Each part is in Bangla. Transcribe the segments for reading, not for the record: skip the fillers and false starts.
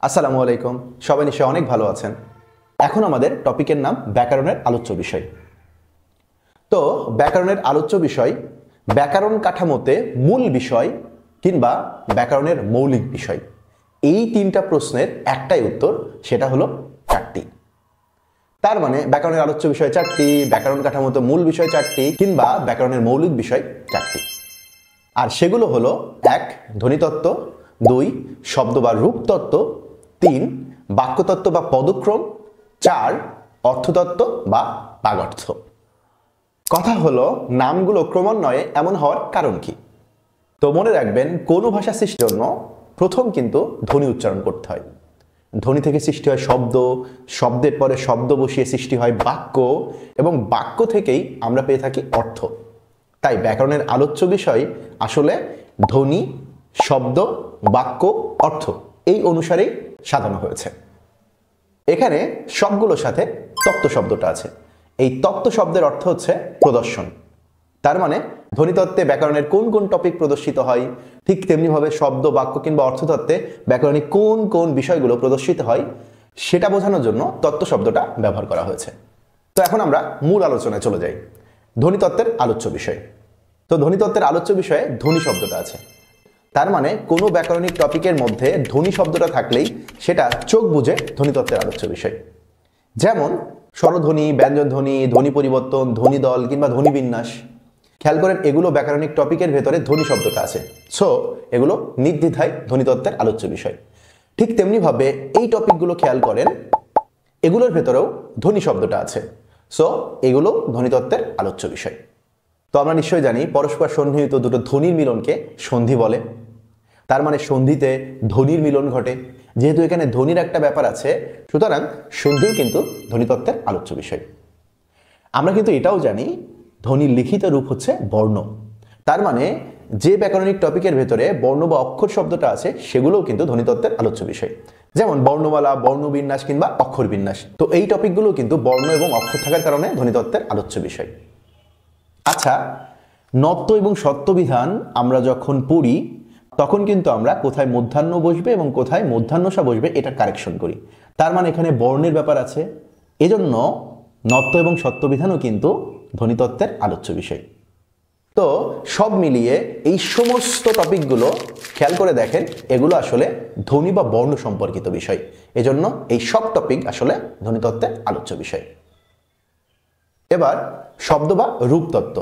আসসালামু আলাইকুম। সবাই নিশ্চয়ই অনেক ভালো আছেন। এখন আমাদের টপিকের নাম ব্যাকরণের আলোচ্য বিষয়। তো ব্যাকরণের আলোচ্য বিষয় ব্যাকরণ কাঠামোতে মূল বিষয় কিংবা ব্যাকরণের মৌলিক বিষয়। এই তিনটা প্রশ্নের একটাই উত্তর, সেটা হলো চারটি। তার মানে ব্যাকরণের আলোচ্য বিষয় চারটি, ব্যাকরণ কাঠামোতে মূল বিষয় চারটি, কিংবা ব্যাকরণের মৌলিক বিষয় চারটি। আর সেগুলো হলো 1. ধ্বনিতত্ত্ব, 2. শব্দ বা রূপতত্ত্ব, 3. বাক্যতত্ত্ব বা পদক্রম, 4. অর্থতত্ত্ব বা বাগর্থ। কথা হলো নামগুলো ক্রমান্বয়ে এমন হওয়ার কারণ কি? তো মনে রাখবেন, কোনো ভাষা সৃষ্টির জন্য প্রথম কিন্তু ধ্বনি উচ্চারণ করতে হয়। ধ্বনি থেকে সৃষ্টি হয় শব্দ, শব্দের পরে শব্দ বসিয়ে সৃষ্টি হয় বাক্য, এবং বাক্য থেকেই আমরা পেয়ে থাকি অর্থ। তাই ব্যাকরণের আলোচ্য বিষয় আসলে ধ্বনি, শব্দ, বাক্য, অর্থ এই অনুসারেই সাজানো হয়েছে। এখানে সবগুলোর সাথে তত্ত্ব শব্দটা আছে। এই তত্ত্ব শব্দের অর্থ হচ্ছে প্রদর্শন। তার মানে ধ্বনিতত্ত্বে ব্যাকরণের কোন কোন টপিক প্রদর্শিত হয়, ঠিক তেমনিভাবে শব্দ, বাক্য কিংবা অর্থতত্ত্বে ব্যাকরণে কোন কোন বিষয়গুলো প্রদর্শিত হয় সেটা বোঝানোর জন্য তত্ত্ব শব্দটা ব্যবহার করা হয়েছে। তো এখন আমরা মূল আলোচনায় চলে যাই। ধ্বনিতত্ত্বের আলোচ্য বিষয়। তো ধ্বনিতত্ত্বের আলোচ্য বিষয়ে ধ্বনি শব্দটা আছে। তার মানে কোনো ব্যাকরণিক টপিকের মধ্যে ধ্বনি শব্দটা থাকলেই সেটা চোখ বুঝে ধ্বনিতত্ত্বের আলোচ্য বিষয়। যেমন স্বরধ্বনি, ব্যঞ্জনধ্বনি, ধ্বনি পরিবর্তন, ধ্বনি দল কিংবা ধ্বনি বিন্যাস। খেয়াল করেন, এগুলো ব্যাকরণিক টপিকের ভেতরে ধ্বনি শব্দটা আছে। সো এগুলো নির্দ্বিধায় ধ্বনিতত্ত্বের আলোচ্য বিষয়। ঠিক তেমনিভাবে এই টপিকগুলো খেয়াল করেন, এগুলোর ভেতরেও ধ্বনি শব্দটা আছে। সো এগুলো ধ্বনিতত্ত্বের আলোচ্য বিষয়। তো আমরা নিশ্চয়ই জানি পরস্পর সন্নিহিত দুটো ধ্বনির মিলনকে সন্ধি বলে। তার মানে সন্ধিতে ধ্বনির মিলন ঘটে। যেহেতু এখানে ধ্বনির একটা ব্যাপার আছে, সুতরাং সন্ধিও কিন্তু ধ্বনিতত্ত্বের আলোচ্য বিষয়। আমরা কিন্তু এটাও জানি ধ্বনির লিখিত রূপ হচ্ছে বর্ণ। তার মানে যে ব্যাকরণিক টপিকের ভেতরে বর্ণ বা অক্ষর শব্দটা আছে সেগুলোও কিন্তু ধ্বনিতত্ত্বের আলোচ্য বিষয়। যেমন বর্ণমালা, বর্ণবিন্যাস কিংবা অক্ষর বিন্যাস। তো এই টপিকগুলো কিন্তু বর্ণ এবং অক্ষর থাকার কারণে ধ্বনিতত্ত্বের আলোচ্য বিষয়। আচ্ছা, নত্ব এবং সত্য বিধান আমরা যখন পড়ি তখন কিন্তু আমরা কোথায় মধ্যাহ্ন বসবে এবং কোথায় মধ্যাহ্নসা বসবে এটা কারেকশন করি। তার মানে এখানে বর্ণের ব্যাপার আছে, এজন্য নত্ব এবং সত্য বিধানও কিন্তু ধ্বনিতত্ত্বের আলোচ্য বিষয়। তো সব মিলিয়ে এই সমস্ত টপিকগুলো খেয়াল করে দেখেন, এগুলো আসলে ধ্বনি বা বর্ণ সম্পর্কিত বিষয়। এজন্য এই সব টপিক আসলে ধ্বনিতত্ত্বের আলোচ্য বিষয়। এবার শব্দ বা রূপতত্ত্ব।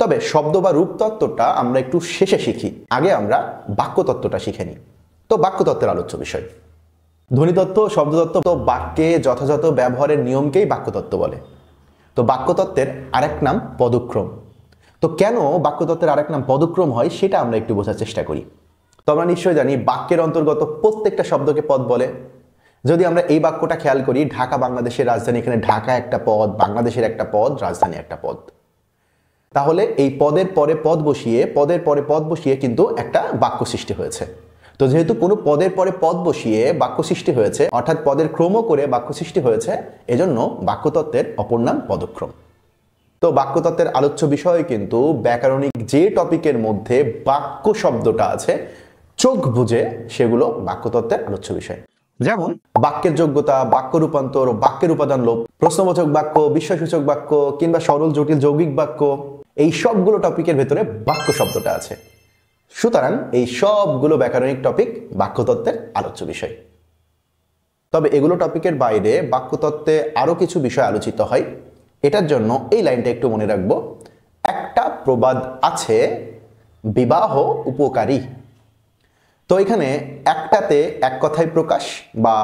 তবে শব্দ বা রূপতত্ত্বটা আমরা একটু শেষে শিখি, আগে আমরা বাক্যতত্ত্বটা শিখে নিই। তো বাক্যতত্ত্বের আলোচ্য বিষয়। ধ্বনিতত্ত্ব, শব্দতত্ত্ব তো বাক্যে যথাযথ ব্যবহারের নিয়মকেই বাক্যতত্ত্ব বলে। তো বাক্যতত্ত্বের আরেক নাম পদক্রম। তো কেন বাক্যতত্ত্বের আরেক নাম পদক্রম হয় সেটা আমরা একটু বোঝার চেষ্টা করি। তো আমরা নিশ্চয়ই জানি বাক্যের অন্তর্গত প্রত্যেকটা শব্দকে পদ বলে। যদি আমরা এই বাক্যটা খেয়াল করি, ঢাকা বাংলাদেশের রাজধানী, এখানে ঢাকা একটা পদ, বাংলাদেশের একটা পদ, রাজধানী একটা পদ। তাহলে এই পদের পরে পদ বসিয়ে কিন্তু একটা বাক্য সৃষ্টি হয়েছে। তো যেহেতু কোনো পদের পরে পদ বসিয়ে বাক্য সৃষ্টি হয়েছে, অর্থাৎ পদের ক্রম করে বাক্য সৃষ্টি হয়েছে, এজন্য বাক্যতত্ত্বের অপর নাম পদক্রম। তো বাক্যতত্ত্বের আলোচ্য বিষয় কিন্তু ব্যাকরণিক যে টপিকের মধ্যে বাক্য শব্দটা আছে চোখ বুঝে সেগুলো বাক্যতত্ত্বের আলোচ্য বিষয়। যেমন বাক্যের যোগ্যতা, বাক্য রূপান্তর, বাক্যের উপাদান লোপ, প্রশ্নবোধক বাক্য, বিস্ময়সূচক বাক্য কিংবা সরল জটিল যৌগিক বাক্য, এই সবগুলো টপিকের ভেতরে বাক্য শব্দটা আছে। সুতরাং এই সবগুলো ব্যাকরণিক টপিক বাক্যতত্ত্বের আলোচ্য বিষয়। তবে এগুলো টপিকের বাইরে বাক্যতত্ত্বে আরো কিছু বিষয় আলোচিত হয়। এটার জন্য এই লাইনটা একটু মনে রাখবো, একটা প্রবাদ আছে বিবাহ উপকারী। তো এখানে একটাতে এক কথায় প্রকাশ বা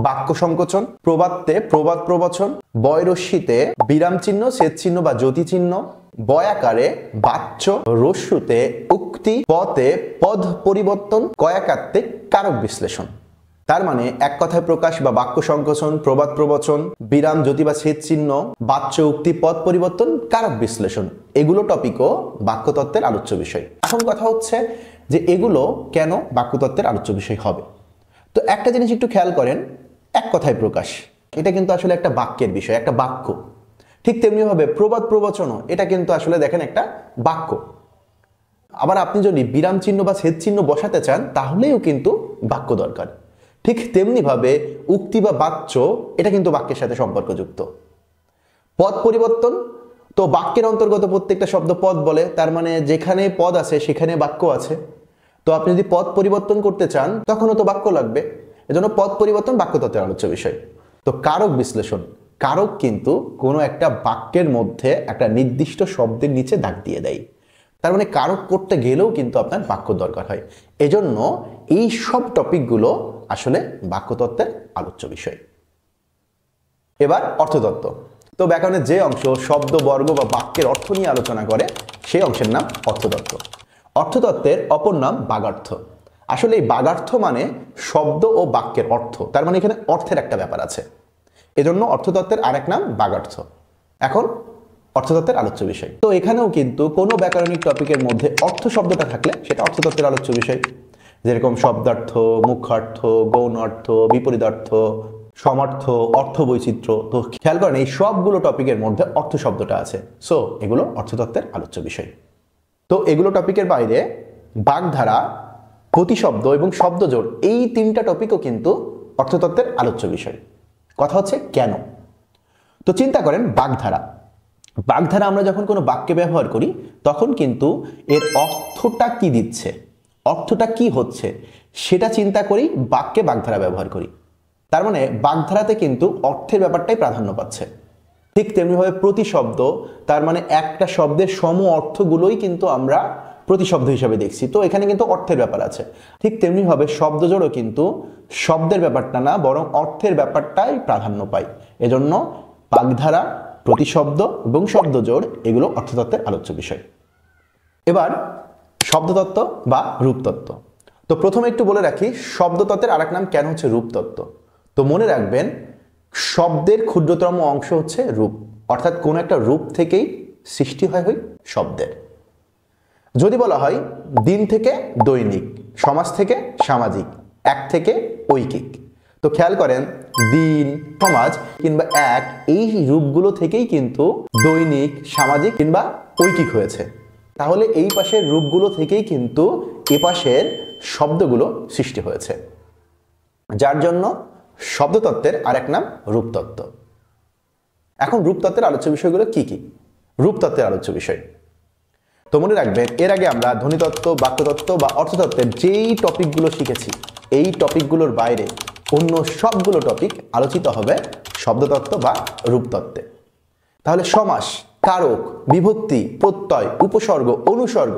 বাক্য সংকোচন, প্রবাদতে প্রবাদ প্রবচন, বয়রস্যিতে বিরাম চিহ্ন, ছেদ চিহ্ন বা জ্যোতি চিহ্ন, বয়াকারে বাচ্য, রস্যুতে উক্তি, পতে পদ পরিবর্তন, কয়াকার্তে কারক বিশ্লেষণ। তার মানে এক কথায় প্রকাশ বা বাক্য সংকোচন, প্রবাদ প্রবচন, বিরাম, জ্যোতি বা ছেদ চিহ্ন, বাচ্য, উক্তি, পদ পরিবর্তন, কারক বিশ্লেষণ, এগুলো টপিকও বাক্যতত্ত্বের আলোচ্য বিষয়। এখন কথা হচ্ছে যে এগুলো কেন বাক্যতত্ত্বের আলোচ্য বিষয় হবে। তো একটা জিনিস একটু খেয়াল করেন, এক কথায় প্রকাশ এটা কিন্তু আসলে একটা বাক্যের বিষয়, একটা বাক্য। ঠিক তেমনিভাবে প্রবাদ প্রবচনও এটা কিন্তু আসলে দেখেন একটা বাক্য। আবার আপনি যদি বিরাম চিহ্ন বা ছেদ চিহ্ন বসাতে চান তাহলেও কিন্তু বাক্য দরকার। ঠিক তেমনিভাবে উক্তি বা বাচ্য এটা কিন্তু বাক্যের সাথে সম্পর্কযুক্ত। পদ পরিবর্তন, তো বাক্যের অন্তর্গত প্রত্যেকটা শব্দ পদ বলে, তার মানে যেখানে পদ আছে সেখানে বাক্য আছে। তো আপনি যদি পদ পরিবর্তন করতে চান তখনও তো বাক্য লাগবে, এজন্য পদ পরিবর্তন বাক্যতত্ত্বের আলোচ্য বিষয়। তো কারক বিশ্লেষণ, কারক কিন্তু কোনো একটা বাক্যের মধ্যে একটা নির্দিষ্ট শব্দের নিচে দাগ দিয়ে দেয়, তার মানে কারক করতে গেলেও কিন্তু আপনার বাক্য দরকার হয়। এজন্য এই সব টপিকগুলো আসলে বাক্যতত্ত্বের আলোচ্য বিষয়। এবার অর্থতত্ত্ব। তো ব্যাকরণের যে অংশ শব্দ, বর্গ বা বাক্যের অর্থ নিয়ে আলোচনা করে সেই অংশের নাম অর্থতত্ত্ব। অর্থতত্ত্বের অপর নাম বাগার্থ। আসলে এই বাগার্থ মানে শব্দ ও বাক্যের অর্থ, তার মানে এখানে অর্থের একটা ব্যাপার আছে, এজন্য অর্থতত্ত্বের আরেক নাম বাগার্থ। এখন অর্থতত্ত্বের আলোচ্য বিষয়। তো এখানেও কিন্তু কোনো ব্যাকরণিক টপিকের মধ্যে অর্থ শব্দটা থাকলে সেটা অর্থতত্ত্বের আলোচ্য বিষয়, যেরকম শব্দার্থ, মুখ্যার্থ, গৌণ অর্থ, বিপরীতার্থ, সমার্থ, অর্থ বৈচিত্র্য। তো খেয়াল করেন এই সবগুলো টপিকের মধ্যে অর্থ শব্দটা আছে, সো এগুলো অর্থতত্ত্বের আলোচ্য বিষয়। তো এগুলো টপিকের বাইরে বাগধারা, প্রতিশব্দ এবং শব্দজোড় এই তিনটা টপিকও কিন্তু অর্থতত্ত্বের আলোচ্য বিষয়। কথা হচ্ছে কেন? তো চিন্তা করেন বাগধারা। বাগধারা আমরা যখন কোনো বাক্যে ব্যবহার করি তখন কিন্তু এর অর্থটা কি দিচ্ছে, অর্থটা কি হচ্ছে সেটা চিন্তা করেই বাক্যে বাগধারা ব্যবহার করি। তার মানে বাগধারাতে কিন্তু অর্থের ব্যাপারটাই প্রাধান্য পাচ্ছে। ঠিক তেমনিভাবে প্রতিশব্দ, তার মানে একটা শব্দের সম অর্থগুলোই কিন্তু আমরা প্রতিশব্দ হিসাবে দেখছি, তো এখানে কিন্তু অর্থের ব্যাপার আছে। ঠিক তেমনিভাবে শব্দজোড়ও কিন্তু শব্দের ব্যাপারটা না বরং অর্থের ব্যাপারটাই প্রাধান্য পায়, এজন্য বাগধারা, প্রতিশব্দ এবং শব্দজোড় এগুলো অর্থতত্ত্বের আলোচ্য বিষয়। এবার শব্দতত্ত্ব বা রূপতত্ত্ব। তো প্রথমে একটু বলে রাখি শব্দতত্ত্বের আরেক নাম কেন হচ্ছে রূপতত্ত্ব। তো মনে রাখবেন শব্দের ক্ষুদ্রতম অংশ হচ্ছে রূপ, অর্থাৎ কোন একটা রূপ থেকেই সৃষ্টি হয় শব্দের। যদি বলা হয় দিন থেকে দৈনিক, সমাজ থেকে সামাজিক, এক থেকে ঐকিক, তো খেয়াল করেন দিন, সমাজ কিংবা এক এই রূপগুলো থেকেই কিন্তু দৈনিক, সামাজিক কিংবা ঐকিক হয়েছে। তাহলে এই পাশের রূপগুলো থেকেই কিন্তু এ পাশের শব্দগুলো সৃষ্টি হয়েছে, যার জন্য শব্দতত্ত্বের আরেক নাম রূপতত্ত্ব। এখন রূপতত্ত্বের আলোচ্য বিষয়গুলো কি কি? রূপতত্ত্বের আলোচ্য বিষয় তো মনে রাখবেন এর আগে আমরা ধ্বনিতত্ত্ব, বাক্যতত্ত্ব বা অর্থতত্ত্বের যেই টপিকগুলো শিখেছি এই টপিকগুলোর বাইরে অন্য সবগুলো টপিক আলোচিত হবে শব্দতত্ত্ব বা রূপতত্ত্বে। তাহলে সমাস, কারক, বিভক্তি, প্রত্যয়, উপসর্গ, অনুসর্গ,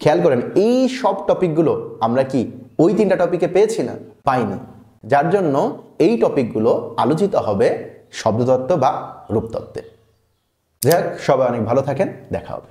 খেয়াল করেন এই সব টপিকগুলো আমরা কি ওই তিনটা টপিকে পেয়েছি না? পাইনি, যার জন্য এই টপিকগুলো আলোচিত হবে শব্দতত্ত্ব বা রূপতত্ত্বে। যাই হোক, সবাই অনেক ভালো থাকেন, দেখা হবে।